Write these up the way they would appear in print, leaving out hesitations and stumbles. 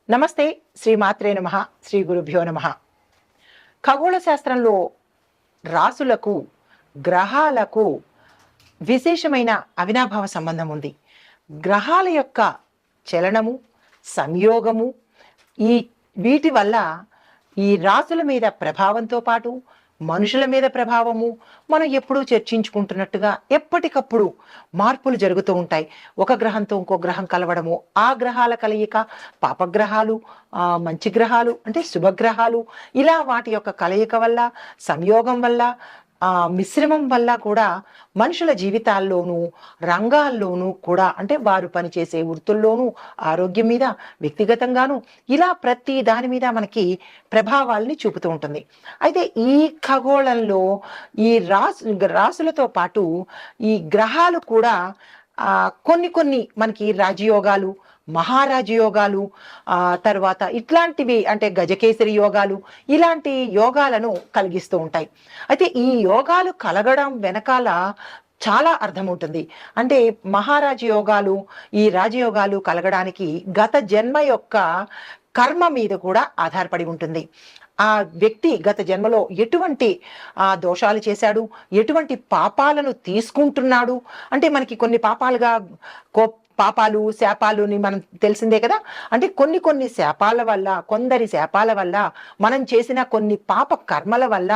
నమస్తే. శ్రీ మాత్రే నమః. శ్రీ గురుభ్యో నమః. ఖగోళ శాస్త్రంలో రాసులకు, గ్రహాలకు విశేషమైన అవినాభావ సంబంధం ఉంది. గ్రహాల యొక్క చలనము, సంయోగము ఈ వీటి వల్ల ఈ రాసుల మీద ప్రభావంతో పాటు మనుషుల మీద ప్రభావము మనం ఎప్పుడూ చర్చించుకుంటున్నట్టుగా ఎప్పటికప్పుడు మార్పులు జరుగుతూ ఉంటాయి. ఒక గ్రహంతో ఇంకో గ్రహం కలవడము, ఆ గ్రహాల కలయిక, పాపగ్రహాలు, మంచి గ్రహాలు అంటే శుభగ్రహాలు, ఇలా వాటి యొక్క కలయిక వల్ల, సంయోగం వల్ల, మిశ్రమం వల్ల కూడా మనుషుల జీవితాల్లోనూ, రంగాల్లోనూ కూడా అంటే వారు పనిచేసే వృత్తుల్లోనూ, ఆరోగ్యం మీద, వ్యక్తిగతంగాను ఇలా ప్రతి దాని మీద మనకి ప్రభావాల్ని చూపుతూ ఉంటుంది. అయితే ఈ ఖగోళంలో ఈ రాసులతో పాటు ఈ గ్రహాలు కూడా కొన్ని కొన్ని మనకి రాజయోగాలు, మహారాజయోగాలు, తర్వాత ఇట్లాంటివి అంటే గజకేసరి యోగాలు, ఇలాంటి యోగాలను కలిగిస్తూ ఉంటాయి. అయితే ఈ యోగాలు కలగడం వెనకాల చాలా అర్థం ఉంటుంది. అంటే మహారాజ యోగాలు, ఈ రాజయోగాలు కలగడానికి గత జన్మ యొక్క కర్మ మీద కూడా ఆధారపడి ఉంటుంది. ఆ వ్యక్తి గత జన్మలో ఎటువంటి దోషాలు చేశాడు, ఎటువంటి పాపాలను తీసుకుంటున్నాడు, అంటే మనకి కొన్ని పాపాలుగా పాపాలు, శాపాలుని మనం తెలిసిందే కదా. అంటే కొన్ని కొన్ని శాపాల వల్ల, కొందరి శాపాల వల్ల, మనం చేసిన కొన్ని పాప కర్మల వల్ల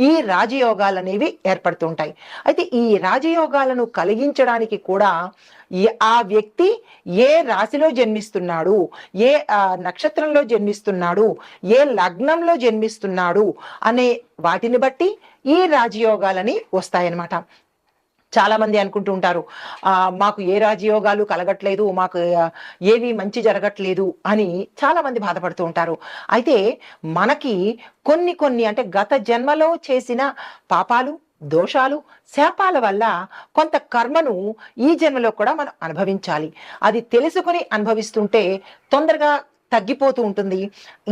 ఈ రాజయోగాలు అనేవి ఏర్పడుతుంటాయి. అయితే ఈ రాజయోగాలను కలిగించడానికి కూడా ఆ వ్యక్తి ఏ రాశిలో జన్మిస్తున్నాడు, ఏ నక్షత్రంలో జన్మిస్తున్నాడు, ఏ లగ్నంలో జన్మిస్తున్నాడు అనే వాటిని బట్టి ఈ రాజయోగాలని వస్తాయన్నమాట. చాలా మంది అనుకుంటూ ఉంటారు, మాకు ఏ రాజయోగాలు కలగట్లేదు, మాకు ఏవి మంచి జరగట్లేదు అని చాలా మంది బాధపడుతూ ఉంటారు. అయితే మనకి కొన్ని కొన్ని అంటే గత జన్మలో చేసిన పాపాలు, దోషాలు, శాపాల వల్ల కొంత కర్మను ఈ జన్మలో కూడా మనం అనుభవించాలి. అది తెలుసుకుని అనుభవిస్తుంటే తొందరగా తగ్గిపోతూ ఉంటుంది.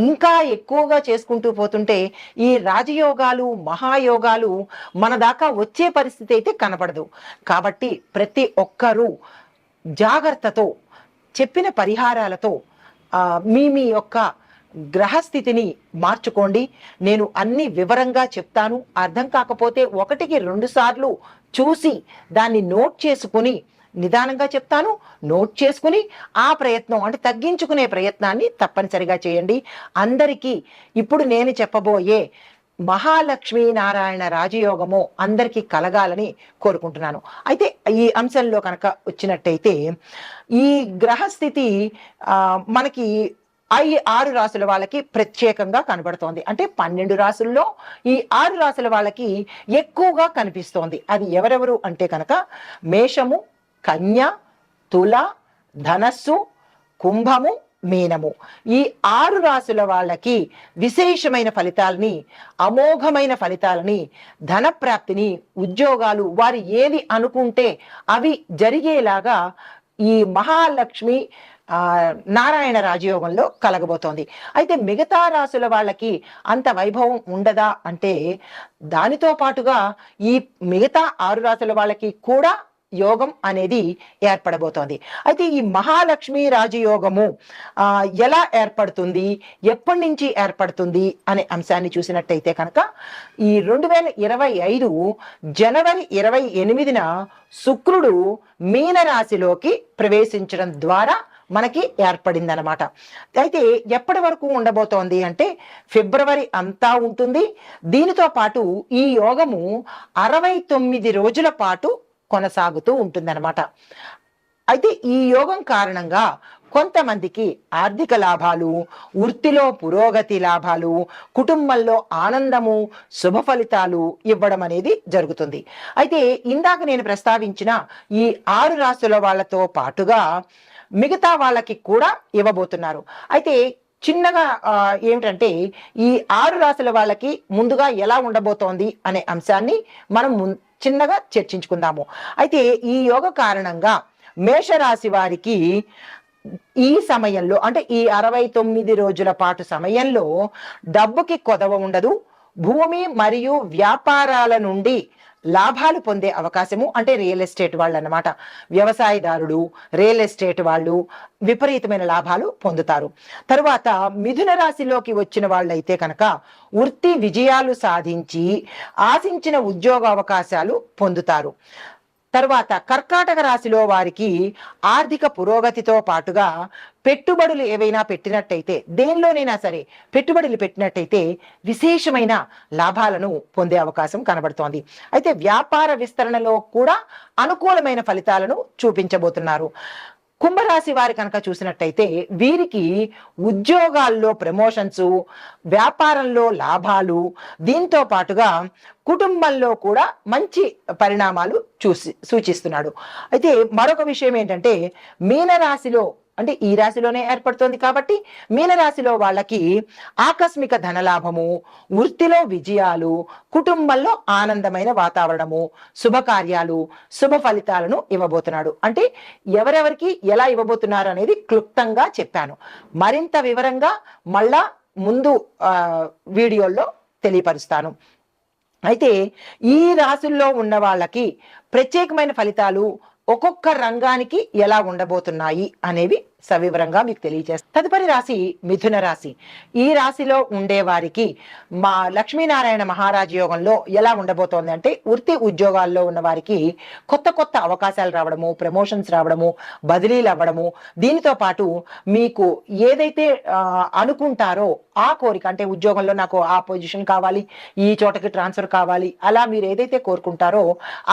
ఇంకా ఎక్కువగా చేసుకుంటూ పోతుంటే ఈ రాజయోగాలు, మహాయోగాలు మన దాకా వచ్చే పరిస్థితి అయితే కనపడదు. కాబట్టి ప్రతి ఒక్కరూ జాగ్రత్తతో, చెప్పిన పరిహారాలతో మీ మీ యొక్క గ్రహస్థితిని మార్చుకోండి. నేను అన్ని వివరంగా చెప్తాను. అర్థం కాకపోతే 1-2 సార్లు చూసి దాన్ని నోట్ చేసుకుని నిదానంగా చెప్తాను. నోట్ చేసుకుని ఆ ప్రయత్నం అంటే తగ్గించుకునే ప్రయత్నాన్ని తప్పనిసరిగా చేయండి. అందరికీ ఇప్పుడు నేను చెప్పబోయే మహాలక్ష్మీ నారాయణ రాజయోగము అందరికీ కలగాలని కోరుకుంటున్నాను. అయితే ఈ అంశంలో కనుక వచ్చినట్టయితే ఈ గ్రహస్థితి మనకి 6 రాసుల వాళ్ళకి ప్రత్యేకంగా కనబడుతోంది. అంటే 12 రాసుల్లో ఈ 6 రాసుల వాళ్ళకి ఎక్కువగా కనిపిస్తోంది. అది ఎవరెవరు అంటే కనుక మేషము, కన్య, తుల, ధనస్సు, కుంభము, మీనము. ఈ 6 రాసుల వాళ్ళకి విశేషమైన ఫలితాలని, అమోఘమైన ఫలితాలని, ధనప్రాప్తిని, ఉద్యోగాలు, వారు ఏది అనుకుంటే అవి జరిగేలాగా ఈ మహాలక్ష్మి నారాయణ రాజయోగంలో కలగబోతోంది. అయితే మిగతా రాసుల వాళ్ళకి అంత వైభవం ఉండదా అంటే దానితో పాటుగా ఈ మిగతా 6 రాసుల వాళ్ళకి కూడా యోగం అనేది ఏర్పడబోతోంది. అయితే ఈ మహాలక్ష్మి రాజయోగము ఎలా ఏర్పడుతుంది, ఎప్పటి నుంచి ఏర్పడుతుంది అనే అంశాన్ని చూసినట్టయితే కనుక ఈ 2025 జనవరి 28న శుక్రుడు మీనరాశిలోకి ప్రవేశించడం ద్వారా మనకి ఏర్పడిందనమాట. అయితే ఎప్పటి వరకు ఉండబోతోంది అంటే ఫిబ్రవరి అంతా ఉంటుంది. దీనితో పాటు ఈ యోగము 69 రోజుల పాటు కొనసాగుతూ ఉంటుందన్నమాట. అయితే ఈ యోగం కారణంగా కొంతమందికి ఆర్థిక లాభాలు, వృత్తిలో పురోగతి లాభాలు, కుటుంబంలో ఆనందము, శుభ ఫలితాలు ఇవ్వడం అనేది జరుగుతుంది. అయితే ఇందాక నేను ప్రస్తావించిన ఈ 6 రాసుల వాళ్ళతో పాటుగా మిగతా వాళ్ళకి కూడా ఇవ్వబోతున్నారు. అయితే చిన్నగా ఏమిటంటే ఈ 6 రాసుల వాళ్ళకి ముందుగా ఎలా ఉండబోతోంది అనే అంశాన్ని మనం చిన్నగా చర్చించుకుందాము. అయితే ఈ యోగ కారణంగా మేషరాశి వారికి ఈ సమయంలో అంటే ఈ 69 రోజుల పాటు సమయంలో డబ్బుకి కొదవ ఉండదు. భూమి మరియు వ్యాపారాల నుండి లాభాలు పొందే అవకాశము, అంటే రియల్ ఎస్టేట్ వాళ్ళు అన్నమాట, వ్యవసాయదారుడు, రియల్ ఎస్టేట్ వాళ్ళు విపరీతమైన లాభాలు పొందుతారు. తరువాత మిథున రాశిలోకి వచ్చిన వాళ్ళైతే కనుక వృత్తి విజయాలు సాధించి ఆశించిన ఉద్యోగ అవకాశాలు పొందుతారు. తర్వాత కర్కాటక రాశిలో వారికి ఆర్థిక పురోగతితో పాటుగా పెట్టుబడులు ఏవైనా పెట్టినట్టయితే, దేనిలోనైనా సరే పెట్టుబడులు పెట్టినట్టయితే విశేషమైన లాభాలను పొందే అవకాశం కనబడుతోంది. అయితే వ్యాపార విస్తరణలో కూడా అనుకూలమైన ఫలితాలను చూపించబోతున్నారు. కుంభరాశి వారి కనుక చూసినట్టయితే వీరికి ఉద్యోగాల్లో ప్రమోషన్స్, వ్యాపారంలో లాభాలు, దీంతో పాటుగా కుటుంబంలో కూడా మంచి పరిణామాలు సూచిస్తున్నాడు. అయితే మరొక విషయం ఏంటంటే, మీనరాశిలో, అంటే ఈ రాశిలోనే ఏర్పడుతోంది కాబట్టి మీనరాశిలో వాళ్ళకి ఆకస్మిక ధనలాభము, వృత్తిలో విజయాలు, కుటుంబంలో ఆనందమైన వాతావరణము, శుభకార్యాలు, శుభ ఫలితాలను ఇవ్వబోతున్నాడు. అంటే ఎవరెవరికి ఎలా ఇవ్వబోతున్నారు అనేది క్లుప్తంగా చెప్పాను. మరింత వివరంగా మళ్ళా ముందు వీడియోల్లో తెలియపరుస్తాను. అయితే ఈ రాశుల్లో ఉన్న వాళ్ళకి ప్రత్యేకమైన ఫలితాలు ఒక్కొక్క రంగానికి ఎలా ఉండబోతున్నాయి అనేవి సవివరంగా మీకు తెలియజేస్తాను. తదుపరి రాశి మిథున రాశి. ఈ రాశిలో ఉండే వారికి మా లక్ష్మీనారాయణ మహారాజ యోగంలో ఎలా ఉండబోతోంది అంటే, వృత్తి ఉద్యోగాల్లో ఉన్న వారికి కొత్త కొత్త అవకాశాలు రావడము, ప్రమోషన్స్ రావడము, బదిలీలు అవ్వడము, దీనితో పాటు మీకు ఏదైతే అనుకుంటారో ఆ కోరిక, అంటే ఉద్యోగంలో నాకు ఆ పొజిషన్ కావాలి, ఈ చోటకి ట్రాన్స్ఫర్ కావాలి, అలా మీరు ఏదైతే కోరుకుంటారో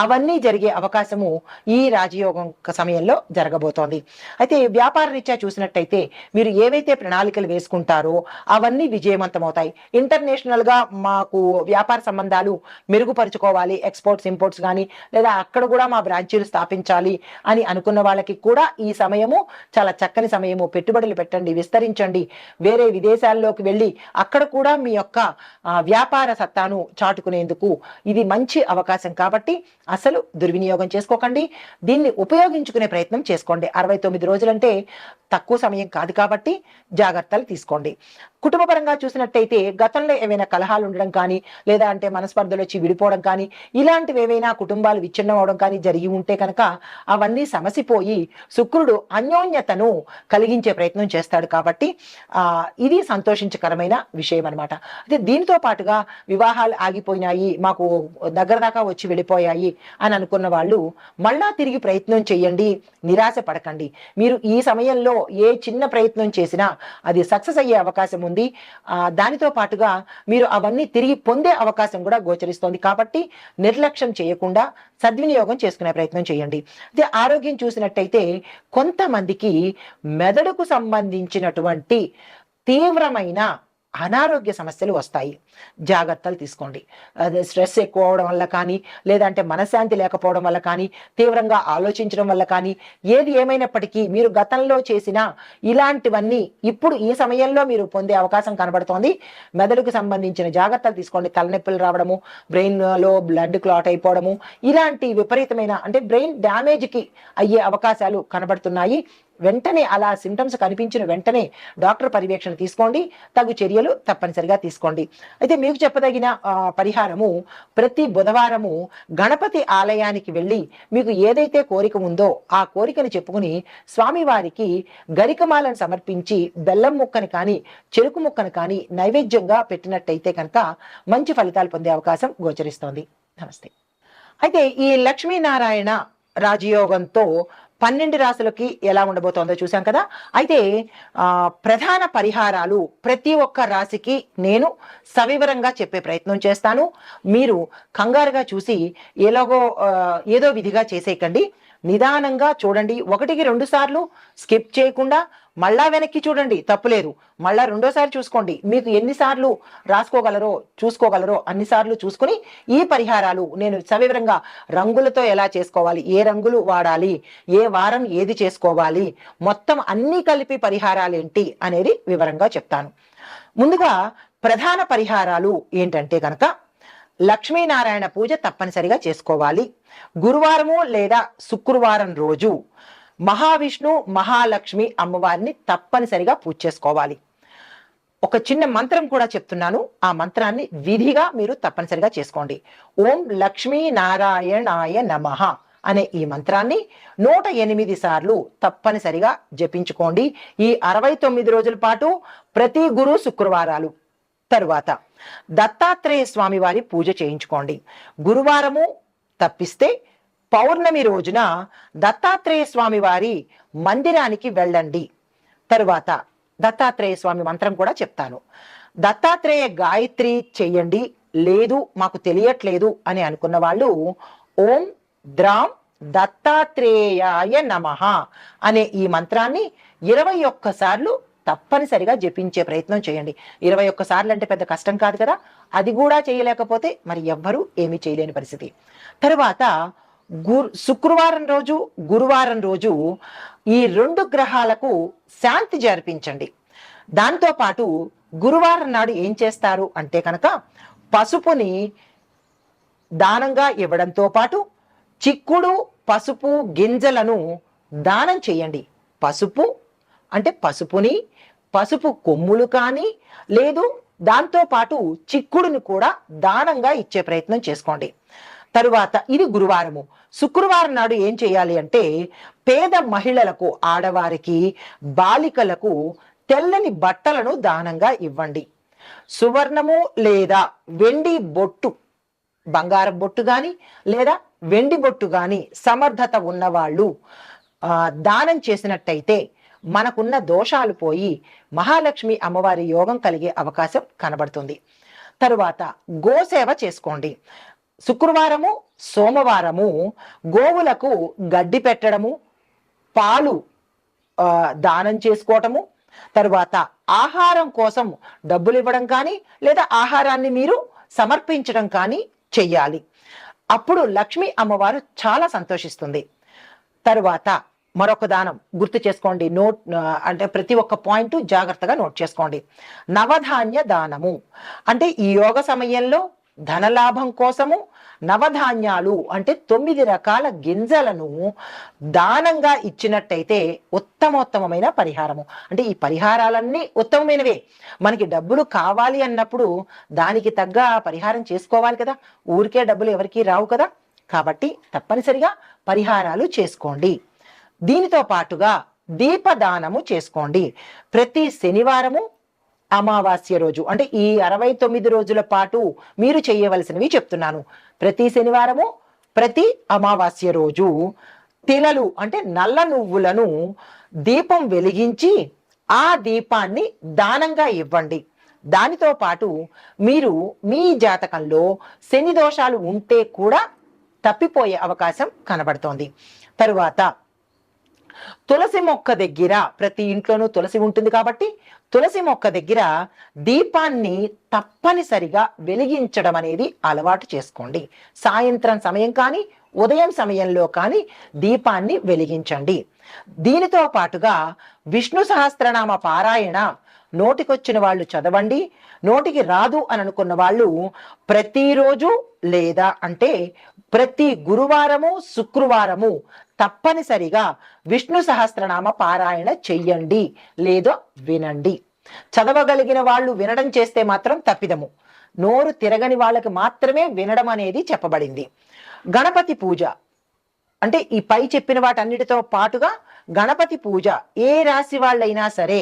అవన్నీ జరిగే అవకాశము ఈ రాజయోగం సమయంలో జరగబోతోంది. అయితే వ్యాపార రీత్యా చూసినట్టయితే మీరు ఏవైతే ప్రణాళికలు వేసుకుంటారో అవన్నీ విజయవంతమవుతాయి. ఇంటర్నేషనల్ గా మాకు వ్యాపార సంబంధాలు మెరుగుపరుచుకోవాలి, ఎక్స్పోర్ట్స్ ఇంపోర్ట్స్ కానీ, లేదా అక్కడ కూడా మా బ్రాంచీలు స్థాపించాలి అని అనుకున్న వాళ్ళకి కూడా ఈ సమయము చాలా చక్కని సమయము. పెట్టుబడులు పెట్టండి, విస్తరించండి, వేరే విదేశాల్లోకి వెళ్ళి అక్కడ కూడా మీ యొక్క వ్యాపార సత్తాను చాటుకునేందుకు ఇది మంచి అవకాశం. కాబట్టి అసలు దుర్వినియోగం చేసుకోకండి, దీన్ని ఉపయోగించుకునే ప్రయత్నం చేసుకోండి. 69 రోజులంటే తక్కువ సమయం కాదు కాబట్టి జాగ్రత్తలు తీసుకోండి. కుటుంబపరంగా చూసినట్టయితే గతంలో ఏవైనా కలహాలు ఉండడం కానీ, లేదా అంటే మనస్పర్ధలు వచ్చి విడిపోవడం కానీ, ఇలాంటివి ఏవైనా కుటుంబాలు విచ్ఛిన్నం అవడం కానీ జరిగి ఉంటే కనుక అవన్నీ సమసిపోయి శుక్రుడు అన్యోన్యతను కలిగించే ప్రయత్నం చేస్తాడు. కాబట్టి ఇది సంతోషించకరమైన విషయం అనమాట. అయితే దీనితో పాటుగా వివాహాలు ఆగిపోయినాయి, మాకు దగ్గర దాకా వచ్చి వెళ్ళిపోయాయి అని అనుకున్న వాళ్ళు మళ్ళా తిరిగి ప్రయత్నం చేయండి, నిరాశ పడకండి. మీరు ఈ సమయంలో ఏ చిన్న ప్రయత్నం చేసినా అది సక్సెస్ అయ్యే అవకాశం ఉంది. దానితో పాటుగా మీరు అవన్నీ తిరిగి పొందే అవకాశం కూడా గోచరిస్తోంది. కాబట్టి నిర్లక్ష్యం చేయకుండా సద్వినియోగం చేసుకునే ప్రయత్నం చేయండి. అదే ఆరోగ్యం చూసినట్టయితే కొంతమందికి మెదడుకు సంబంధించినటువంటి తీవ్రమైన అనారోగ్య సమస్యలు వస్తాయి. జాగ్రత్తలు తీసుకోండి. అదే స్ట్రెస్ ఎక్కువ అవడం వల్ల కానీ, లేదంటే మనశ్శాంతి లేకపోవడం వల్ల కానీ, తీవ్రంగా ఆలోచించడం వల్ల కానీ, ఏది ఏమైనప్పటికీ మీరు గతంలో చేసిన ఇలాంటివన్నీ ఇప్పుడు ఈ సమయంలో మీరు పొందే అవకాశం కనబడుతోంది. మెదడుకు సంబంధించిన జాగ్రత్తలు తీసుకోండి. తలనొప్పులు రావడము, బ్రెయిన్లో బ్లడ్ క్లాట్ అయిపోవడము, ఇలాంటి విపరీతమైన, అంటే బ్రెయిన్ డ్యామేజ్కి అయ్యే అవకాశాలు కనబడుతున్నాయి. వెంటనే అలా సిమ్టమ్స్ కనిపించిన వెంటనే డాక్టర్ పర్యవేక్షణ తీసుకోండి, తగు చర్యలు తప్పనిసరిగా తీసుకోండి. అయితే మీకు చెప్పదగిన పరిహారము, ప్రతి బుధవారము గణపతి ఆలయానికి వెళ్ళి మీకు ఏదైతే కోరిక ఉందో ఆ కోరికను చెప్పుకుని స్వామివారికి గరికమాలను సమర్పించి బెల్లం ముక్కను కానీ చెరుకు ముక్కను కానీ నైవేద్యంగా పెట్టినట్టయితే కనుక మంచి ఫలితాలు పొందే అవకాశం గోచరిస్తోంది. నమస్తే. అయితే ఈ లక్ష్మీనారాయణ రాజయోగంతో 12 రాశులకి ఎలా ఉండబోతోందో చూసాం కదా. అయితే ప్రధాన పరిహారాలు ప్రతి ఒక్క రాశికి నేను సవివరంగా చెప్పే ప్రయత్నం చేస్తాను. మీరు కంగారుగా చూసి ఏదో విధిగా చేసేయకండి. నిదానంగా చూడండి. 1కి 2 సార్లు స్కిప్ చేయకుండా మళ్ళా వెనక్కి చూడండి, తప్పులేదు. మళ్ళా రెండోసారి చూసుకోండి. మీకు ఎన్నిసార్లు చూసుకోగలరో అన్నిసార్లు చూసుకుని ఈ పరిహారాలు నేను సవివరంగా రంగులతో ఎలా చేసుకోవాలి, ఏ రంగులు వాడాలి, ఏ వారం ఏది చేసుకోవాలి, మొత్తం అన్ని కలిపి పరిహారాలు ఏంటి అనేది వివరంగా చెప్తాను. ముందుగా ప్రధాన పరిహారాలు ఏంటంటే కనుక లక్ష్మీనారాయణ పూజ తప్పనిసరిగా చేసుకోవాలి. గురువారము లేదా శుక్రవారం రోజు మహావిష్ణు, మహాలక్ష్మి అమ్మవారిని తప్పనిసరిగా పూజ చేసుకోవాలి. ఒక చిన్న మంత్రం కూడా చెప్తున్నాను. ఆ మంత్రాన్ని విధిగా మీరు తప్పనిసరిగా చేసుకోండి. ఓం లక్ష్మీ నారాయణాయ నమః అనే ఈ మంత్రాన్ని 108 సార్లు తప్పనిసరిగా జపించుకోండి. ఈ 69 రోజుల పాటు ప్రతి గురు శుక్రవారాలు. తరువాత దత్తాత్రేయ స్వామి వారి పూజ చేయించుకోండి. గురువారము తప్పిస్తే పౌర్ణమి రోజున దత్తాత్రేయ స్వామి వారి మందిరానికి వెళ్ళండి. తరువాత దత్తాత్రేయ స్వామి మంత్రం కూడా చెప్తాను. దత్తాత్రేయ గాయత్రి చెయ్యండి. లేదు మాకు తెలియట్లేదు అని అనుకున్న వాళ్ళు ఓం ద్రాం దత్తాత్రేయాయ నమః అనే ఈ మంత్రాన్ని 21 సార్లు తప్పనిసరిగా జపించే ప్రయత్నం చేయండి. 21 సార్లు అంటే పెద్ద కష్టం కాదు కదా. అది కూడా చేయలేకపోతే మరి ఎవ్వరూ ఏమీ చేయలేని పరిస్థితి. తరువాత శుక్రవారం రోజు గురువారం రోజు ఈ 2 గ్రహాలకు శాంతి జరిపించండి. దాంతో పాటు గురువారం నాడు ఏం చేస్తారు అంటే కనుక పసుపుని దానంగా ఇవ్వడంతో పాటు చిక్కుడు పసుపు గింజలను దానం చేయండి. పసుపు అంటే పసుపుని, పసుపు కొమ్ములు కానీ లేదు దాంతో పాటు చిక్కుడుని కూడా దానంగా ఇచ్చే ప్రయత్నం చేసుకోండి. తరువాత ఇది గురువారము. శుక్రవారం నాడు ఏం చేయాలి అంటే పేద మహిళలకు, ఆడవారికి, బాలికలకు తెల్లని బట్టలను దానంగా ఇవ్వండి. సువర్ణము లేదా వెండి బొట్టు, బంగారం బొట్టు కానీ లేదా వెండి బొట్టు కానీ సమర్థత ఉన్నవాళ్ళు దానం చేసినట్టయితే మనకున్న దోషాలు పోయి మహాలక్ష్మి అమ్మవారి యోగం కలిగే అవకాశం కనబడుతుంది. తరువాత గోసేవ చేసుకోండి. శుక్రవారము సోమవారము గోవులకు గడ్డి పెట్టడము, పాలు దానం చేసుకోవటము, తరువాత ఆహారం కోసం డబ్బులు ఇవ్వడం కానీ లేదా ఆహారాన్ని మీరు సమర్పించడం కానీ చెయ్యాలి. అప్పుడు లక్ష్మీ అమ్మవారు చాలా సంతోషిస్తుంది. తరువాత మరొక దానం గుర్తు చేసుకోండి. అంటే ప్రతి ఒక్క పాయింట్ జాగ్రత్తగా నోట్ చేసుకోండి. నవధాన్య దానము అంటే ఈ యోగ సమయంలో ధనలాభం కోసము నవధాన్యాలు అంటే 9 రకాల గింజలను దానంగా ఇచ్చినట్టయితే ఉత్తమోత్తమైన పరిహారము. అంటే ఈ పరిహారాలన్నీ ఉత్తమమైనవే. మనకి డబ్బులు కావాలి అన్నప్పుడు దానికి తగ్గ పరిహారం చేసుకోవాలి కదా. ఊరికే డబ్బులు ఎవరికీ రావు కదా. కాబట్టి తప్పనిసరిగా పరిహారాలు చేసుకోండి. దీనితో పాటుగా దీపదానము చేసుకోండి. ప్రతి శనివారము అమావాస్య రోజు అంటే ఈ 69 రోజుల పాటు మీరు చేయవలసినవి చెప్తున్నాను. ప్రతి శనివారము ప్రతి అమావాస్య రోజు తిలలు అంటే నల్ల నువ్వులను దీపం వెలిగించి ఆ దీపాన్ని దానంగా ఇవ్వండి. దానితో పాటు మీరు మీ జాతకంలో శని దోషాలు ఉంటే కూడా తప్పిపోయే అవకాశం కనబడుతోంది. తరువాత తులసి మొక్క దగ్గర, ప్రతి ఇంట్లోనూ తులసి ఉంటుంది కాబట్టి తులసి మొక్క దగ్గర దీపాన్ని తప్పనిసరిగా వెలిగించడం అనేది అలవాటు చేసుకోండి. సాయంత్రం సమయం కానీ ఉదయం సమయంలో కానీ దీపాన్ని వెలిగించండి. దీనితో పాటుగా విష్ణు సహస్రనామ పారాయణ నోటికొచ్చిన వాళ్ళు చదవండి. నోటికి రాదు అని అనుకున్న వాళ్ళు ప్రతిరోజు లేదా అంటే ప్రతి గురువారము శుక్రవారము తప్పనిసరిగా విష్ణు సహస్రనామ పారాయణ చెయ్యండి లేదా వినండి. చదవగలిగిన వాళ్ళు వినడం చేస్తే మాత్రం తప్పిదము. నోరు తిరగని వాళ్ళకి మాత్రమే వినడం అనేది చెప్పబడింది. గణపతి పూజ అంటే ఈ పై చెప్పిన వాటన్నిటితో పాటుగా గణపతి పూజ ఏ రాశి వాళ్ళైనా సరే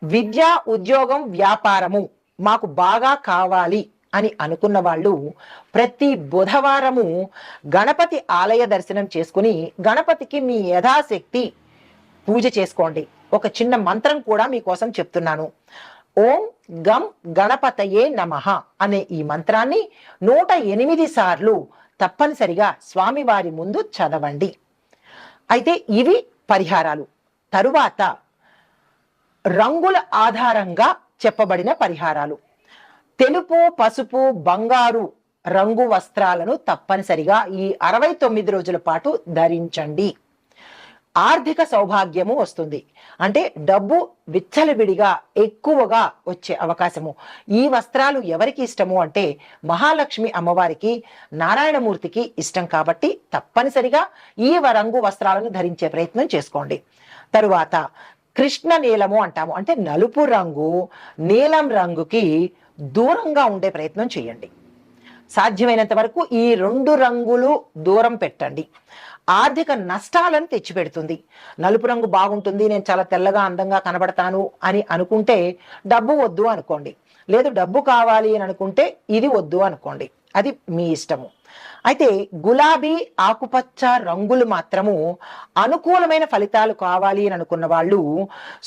విద్య, ఉద్యోగం, వ్యాపారము మాకు బాగా కావాలి అని అనుకున్న వాళ్ళు ప్రతి బుధవారము గణపతి ఆలయ దర్శనం చేసుకుని గణపతికి మీ యథాశక్తి పూజ చేసుకోండి. ఒక చిన్న మంత్రం కూడా మీకోసం చెప్తున్నాను. ఓం గం గణపతయే నమః అనే ఈ మంత్రాన్ని 108 సార్లు తప్పనిసరిగా స్వామివారి ముందు చదవండి. అయితే ఇవి పరిహారాలు. తరువాత రంగుల ఆధారంగా చెప్పబడిన పరిహారాలు. తెలుపు, పసుపు, బంగారు రంగు వస్త్రాలను తప్పనిసరిగా ఈ 69 రోజుల పాటు ధరించండి. ఆర్థిక సౌభాగ్యము వస్తుంది. అంటే డబ్బు విచ్చలవిడిగా ఎక్కువగా వచ్చే అవకాశము. ఈ వస్త్రాలు ఎవరికి ఇష్టము అంటే మహాలక్ష్మి అమ్మవారికి, నారాయణమూర్తికి ఇష్టం కాబట్టి తప్పనిసరిగా ఈ రంగు వస్త్రాలను ధరించే ప్రయత్నం చేసుకోండి. తరువాత కృష్ణ నీలము అంటాము. అంటే నలుపు రంగు నీలం రంగుకి దూరంగా ఉండే ప్రయత్నం చేయండి. సాధ్యమైనంత వరకు ఈ 2 రంగులు దూరం పెట్టండి. ఆర్థిక నష్టాలను తెచ్చిపెడుతుంది. నలుపు రంగు బాగుంటుంది, నేను చాలా తెల్లగా అందంగా కనబడతాను అని అనుకుంటే డబ్బు వద్దు అనుకోండి. లేదు డబ్బు కావాలి అని అనుకుంటే ఇది వద్దు అనుకోండి. అది మీ ఇష్టము. అయితే గులాబీ ఆకుపచ్చ రంగులు మాత్రము అనుకూలమైన ఫలితాలు కావాలి అని అనుకున్న వాళ్ళు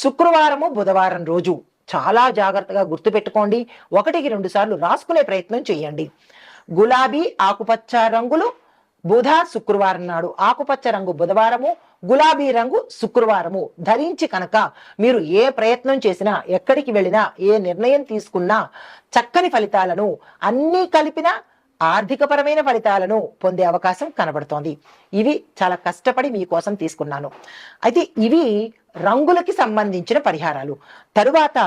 శుక్రవారము బుధవారం రోజు చాలా జాగ్రత్తగా గుర్తుపెట్టుకోండి. 1కి 2 సార్లు రాసుకునే ప్రయత్నం చేయండి. గులాబీ ఆకుపచ్చ రంగులు బుధ శుక్రవారం నాడు, ఆకుపచ్చ రంగు బుధవారము, గులాబీ రంగు శుక్రవారము ధరించి కనుక మీరు ఏ ప్రయత్నం చేసినా, ఎక్కడికి వెళ్ళినా, ఏ నిర్ణయం తీసుకున్నా చక్కని ఫలితాలను అన్నీ కలిపిన ఆర్థికపరమైన ఫలితాలను పొందే అవకాశం కనబడుతోంది. ఇవి చాలా కష్టపడి మీకోసం తీసుకున్నాను. అయితే ఇవి రంగులకి సంబంధించిన పరిహారాలు. తరువాత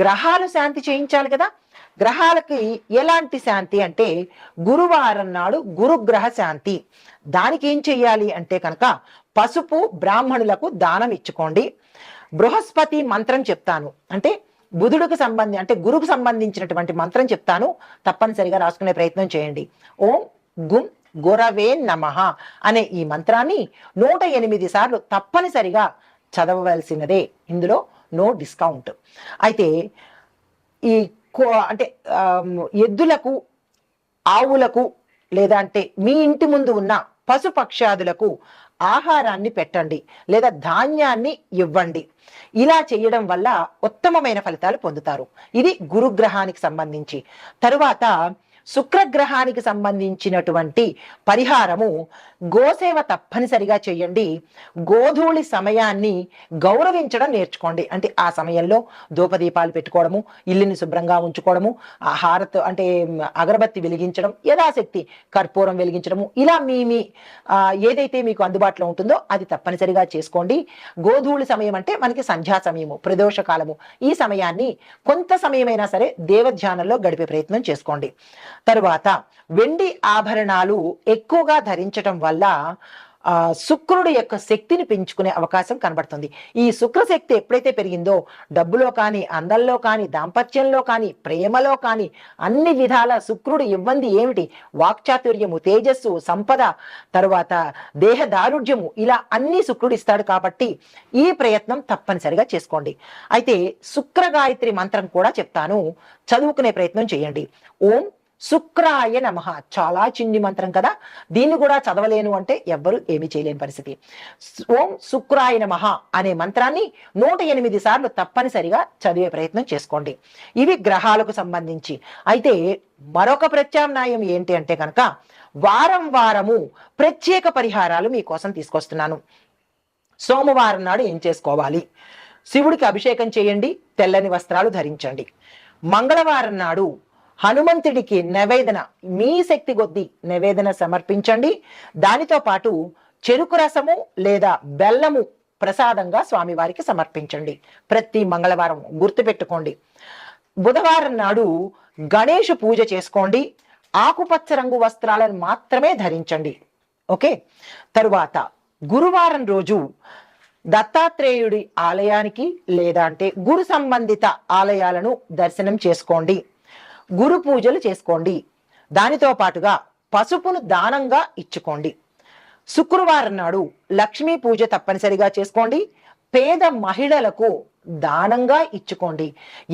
గ్రహాలు శాంతి చేయించాలి కదా. గ్రహాలకి ఎలాంటి శాంతి అంటే గురువారం నాడు గురుగ్రహ శాంతి. దానికి ఏం చెయ్యాలి అంటే కనుక పసుపు బ్రాహ్మణులకు దానం ఇచ్చుకోండి. బృహస్పతి మంత్రం చెప్తాను, అంటే బుధుడికి అంటే గురుకు సంబంధించినటువంటి మంత్రం చెప్తాను, తప్పనిసరిగా రాసుకునే ప్రయత్నం చేయండి. ఓం గుం గురవే నమః అనే ఈ మంత్రాన్ని 108 సార్లు తప్పనిసరిగా చదవవలసినదే. ఇందులో నో డిస్కౌంట్. అయితే ఈ అంటే ఎద్దులకు, ఆవులకు, లేదా అంటే మీ ఇంటి ముందు ఉన్న పశుపక్షాదులకు ఆహారాన్ని పెట్టండి, లేదా ధాన్యాన్ని ఇవ్వండి. ఇలా చేయడం వల్ల ఉత్తమమైన ఫలితాలు పొందుతారు. ఇది గురుగ్రహానికి సంబంధించి. తరువాత శుక్రగ్రహానికి సంబంధించినటువంటి పరిహారము గోసేవ తప్పనిసరిగా చేయండి. గోధూళి సమయాన్ని గౌరవించడం నేర్చుకోండి. అంటే ఆ సమయంలో ధూపదీపాలు పెట్టుకోవడము, ఇల్లుని శుభ్రంగా ఉంచుకోవడము, హారత్ అంటే అగరబత్తి వెలిగించడం, యథాశక్తి కర్పూరం వెలిగించడము, ఇలా మీ ఏదైతే మీకు అందుబాటులో ఉంటుందో అది తప్పనిసరిగా చేసుకోండి. గోధూళి సమయం అంటే మనకి సంధ్యా సమయము, ప్రదోష కాలము. ఈ సమయాన్ని కొంత సమయమైనా సరే దేవధ్యానంలో గడిపే ప్రయత్నం చేసుకోండి. తరువాత వెండి ఆభరణాలు ఎక్కువగా ధరించటం వల్ల శుక్రుడు యొక్క శక్తిని పెంచుకునే అవకాశం కనబడుతుంది. ఈ శుక్ర శక్తి ఎప్పుడైతే పెరిగిందో డబ్బులో కానీ, అందంలో కానీ, దాంపత్యంలో కానీ, ప్రేమలో కానీ అన్ని విధాల శుక్రుడు ఇవ్వంది ఏమిటి? వాక్చాతుర్యము, తేజస్సు, సంపద, తరువాత దేహ దారుఢ్యము, ఇలా అన్ని శుక్రుడు ఇస్తాడు. కాబట్టి ఈ ప్రయత్నం తప్పనిసరిగా చేసుకోండి. అయితే శుక్ర గాయత్రి మంత్రం కూడా చెప్తాను, చదువుకునే ప్రయత్నం చేయండి. ఓం శుక్రాయ నమః. చాలా చిన్ని మంత్రం కదా, దీన్ని కూడా చదవలేను అంటే ఎవ్వరు ఏమీ చేయలేని పరిస్థితి. ఓం శుక్రాయ నమః అనే మంత్రాన్ని 108 సార్లు తప్పనిసరిగా చదివే ప్రయత్నం చేసుకోండి. ఇవి గ్రహాలకు సంబంధించి. అయితే మరొక ప్రత్యామ్నాయం ఏంటి అంటే కనుక వారం వారము ప్రత్యేక పరిహారాలు మీకోసం తీసుకొస్తున్నాను. సోమవారం నాడు ఏం చేసుకోవాలి? శివుడికి అభిషేకం చేయండి, తెల్లని వస్త్రాలు ధరించండి. మంగళవారం నాడు హనుమంతుడికి నివేదన, మీ శక్తి కొద్దీ నివేదన సమర్పించండి. దానితో పాటు చెరుకు రసము లేదా బెల్లము ప్రసాదంగా స్వామివారికి సమర్పించండి. ప్రతి మంగళవారం గుర్తుపెట్టుకోండి. బుధవారం నాడు గణేష్ పూజ చేసుకోండి. ఆకుపచ్చ రంగు వస్త్రాలను మాత్రమే ధరించండి. ఓకే. తరువాత గురువారం రోజు దత్తాత్రేయుడి ఆలయానికి లేదా అంటే గురు సంబంధిత ఆలయాలను దర్శనం చేసుకోండి. గురు పూజలు చేసుకోండి. దానితో పాటుగా పసుపును దానంగా ఇచ్చుకోండి. శుక్రవారం నాడు లక్ష్మీ పూజ తప్పనిసరిగా చేసుకోండి. పేద మహిళలకు దానంగా ఇచ్చుకోండి.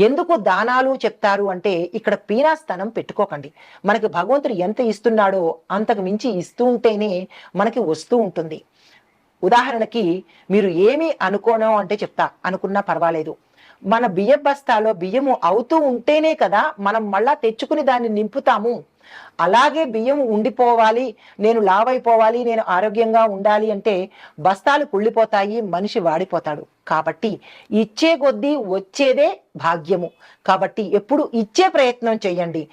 ఎందుకు దానాలు చెప్తారు అంటే ఇక్కడ పీనాస్థానం పెట్టుకోకండి. మనకి భగవంతుడు ఎంత ఇస్తున్నాడో అంతకు మించి ఇస్తూ ఉంటేనే మనకి వస్తూ ఉంటుంది. ఉదాహరణకి మీరు ఏమీ అనుకోను అంటే చెప్తా, అనుకున్నా పర్వాలేదు. మన బియ్య బస్తాలో బియ్యము అవుతూ ఉంటేనే కదా మనం మళ్ళా తెచ్చుకుని దాన్ని నింపుతాము. అలాగే బియ్యం ఉండిపోవాలి, నేను లావైపోవాలి, నేను ఆరోగ్యంగా ఉండాలి అంటే బస్తాలు కుళ్ళిపోతాయి, మనిషి వాడిపోతాడు. కాబట్టి ఇచ్చే కొద్దీ వచ్చేదే భాగ్యము. కాబట్టి ఎప్పుడు ఇచ్చే ప్రయత్నం చేయండి.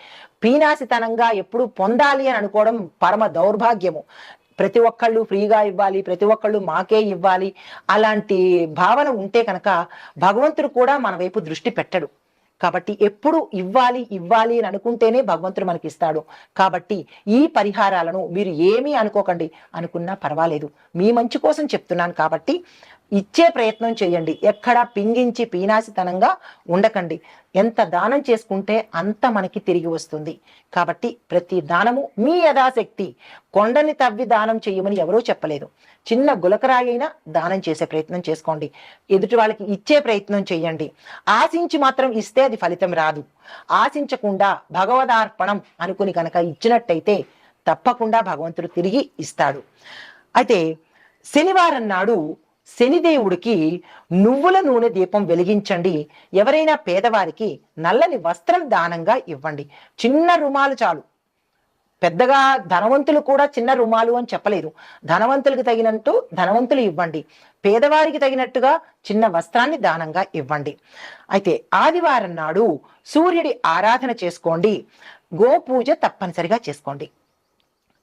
పీనాసితనంగా ఎప్పుడు పొందాలి అని అనుకోవడం పరమ దౌర్భాగ్యము. ప్రతి ఒక్కళ్ళు ఫ్రీగా ఇవ్వాలి, ప్రతి ఒక్కళ్ళు మాకే ఇవ్వాలి, అలాంటి భావన ఉంటే కనుక భగవంతుడు కూడా మన వైపు దృష్టి పెట్టడు. కాబట్టి ఎప్పుడు ఇవ్వాలి ఇవ్వాలి అని అనుకుంటేనే భగవంతుడు మనకి ఇస్తాడు. కాబట్టి ఈ పరిహారాలను మీరు ఏమీ అనుకోకండి, అనుకున్నా పర్వాలేదు, మీ మంచి కోసం చెప్తున్నాను. కాబట్టి ఇచ్చే ప్రయత్నం చేయండి. ఎక్కడా పింగించి పీనాసితనంగా ఉండకండి. ఎంత దానం చేసుకుంటే అంత మనకి తిరిగి వస్తుంది. కాబట్టి ప్రతి దానము మీ యథాశక్తి. కొండని తవ్వి దానం చేయమని ఎవరూ చెప్పలేదు. చిన్న గులకరాయి అయినా దానం చేసే ప్రయత్నం చేసుకోండి. ఎదుటి వాళ్ళకి ఇచ్చే ప్రయత్నం చేయండి. ఆశించి మాత్రం ఇస్తే అది ఫలితం రాదు. ఆశించకుండా భగవదార్పణం అనుకుని కనుక ఇచ్చినట్టయితే తప్పకుండా భగవంతుడు తిరిగి ఇస్తాడు. అయితే శనివారం నాడు శనిదేవుడికి నువ్వుల నూనె దీపం వెలిగించండి. ఎవరైనా పేదవారికి నల్లని వస్త్రం దానంగా ఇవ్వండి. చిన్న రుమాలు చాలు. పెద్దగా ధనవంతులు కూడా చిన్న రుమాలు అని చెప్పలేదు. ధనవంతులకు తగినట్టు ధనవంతులు ఇవ్వండి. పేదవారికి తగినట్టుగా చిన్న వస్త్రాన్ని దానంగా ఇవ్వండి. అయితే ఆదివారం నాడు సూర్యుడి ఆరాధన చేసుకోండి. గోపూజ తప్పనిసరిగా చేసుకోండి.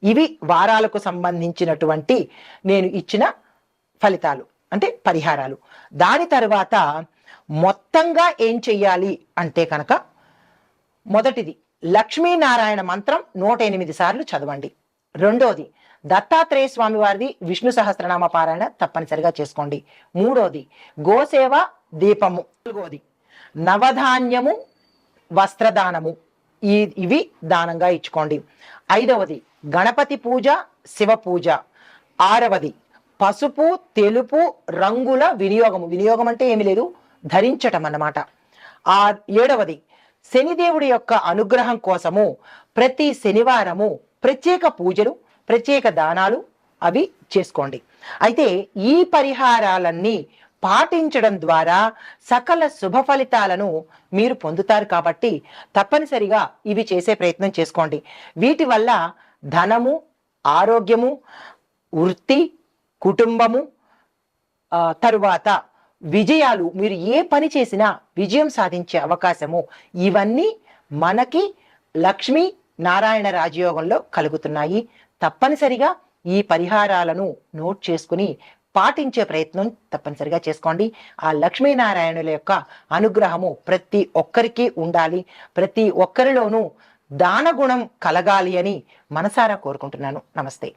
ఇవి వారాలకు సంబంధించినటువంటి నేను ఇచ్చిన ఫలితాలు, అంటే పరిహారాలు. దాని తర్వాత మొత్తంగా ఏం చెయ్యాలి అంటే కనుక, మొదటిది లక్ష్మీనారాయణ మంత్రం 108 సార్లు చదవండి. రెండోది దత్తాత్రేయ స్వామి వారిది విష్ణు సహస్రనామ పారాయణ తప్పనిసరిగా చేసుకోండి. మూడోది గోసేవ దీపము. నాలుగోది నవధాన్యము వస్త్రదానము, ఇవి దానంగా ఇచ్చుకోండి. ఐదవది గణపతి పూజ, శివ పూజ. ఆరవది పసుపు తెలుపు రంగుల వినియోగము. వినియోగం అంటే ఏమి లేదు, ధరించటం అన్నమాట. ఏడవది శనిదేవుడి యొక్క అనుగ్రహం కోసము ప్రతి శనివారము ప్రత్యేక పూజలు, ప్రత్యేక దానాలు అవి చేసుకోండి. అయితే ఈ పరిహారాలన్నీ పాటించడం ద్వారా సకల శుభ ఫలితాలను మీరు పొందుతారు. కాబట్టి తప్పనిసరిగా ఇవి చేసే ప్రయత్నం చేసుకోండి. వీటి వల్ల ధనము, ఆరోగ్యము, వృత్తి, కుటుంబము, తరువాత విజయాలు, మీరు ఏ పని చేసినా విజయం సాధించే అవకాశము, ఇవన్నీ మనకి లక్ష్మీ నారాయణ రాజయోగంలో కలుగుతున్నాయి. తప్పనిసరిగా ఈ పరిహారాలను నోట్ చేసుకుని పాటించే ప్రయత్నం తప్పనిసరిగా చేసుకోండి. ఆ లక్ష్మీనారాయణుల యొక్క అనుగ్రహము ప్రతి ఒక్కరికి ఉండాలి. ప్రతి ఒక్కరిలోనూ దానగుణం కలగాలి అని మనసారా కోరుకుంటున్నాను. నమస్తే.